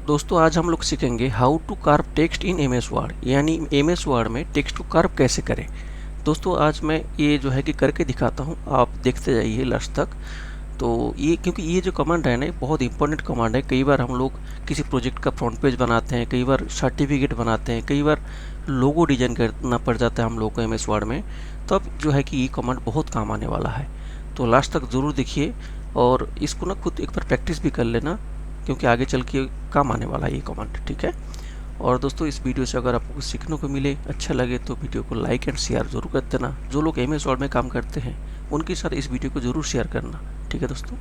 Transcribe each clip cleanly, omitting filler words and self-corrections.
दोस्तों आज हम लोग सीखेंगे how to carve text in MS Word, यानी एमएस वर्ड में टेक्स्ट को कार्व कैसे करें। दोस्तों आज मैं ये जो है कि करके दिखाता हूँ, आप देखते जाइए लास्ट तक। तो ये क्योंकि ये जो कमांड है ना, बहुत इंपॉर्टेंट कमांड है। कई बार हम लोग किसी प्रोजेक्ट का फ्रंट पेज बनाते हैं, कई बार सर्टिफिकेट बनाते हैं, कई बार लोगो डिजाइन करना पड़ जाता है हम लोग को एमएस वर्ड में। तब जो है कि ये कमांड बहुत काम आने वाला है। तो लास्ट तक ज़रूर देखिए और इसको ना खुद एक बार प्रैक्टिस भी कर लेना, क्योंकि आगे चल के काम आने वाला है ये कमांड, ठीक है। और दोस्तों इस वीडियो से अगर आपको कुछ सीखने को मिले, अच्छा लगे, तो वीडियो को लाइक एंड शेयर जरूर कर देना। जो लोग एमएस वर्ड में काम करते हैं उनके साथ इस वीडियो को जरूर शेयर करना, ठीक है दोस्तों।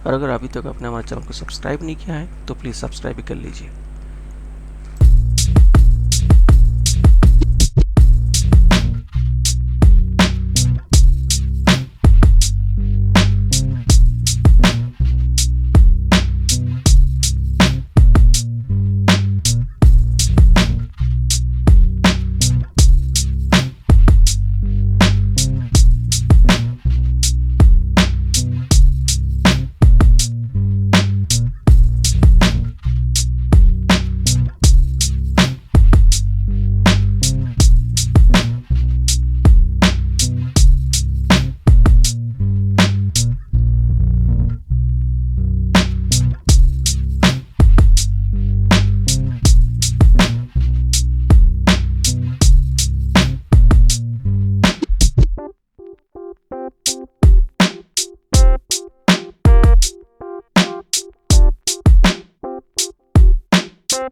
और अगर अभी तक आपने हमारे चैनल को सब्सक्राइब नहीं किया है तो प्लीज़ सब्सक्राइब भी कर लीजिए।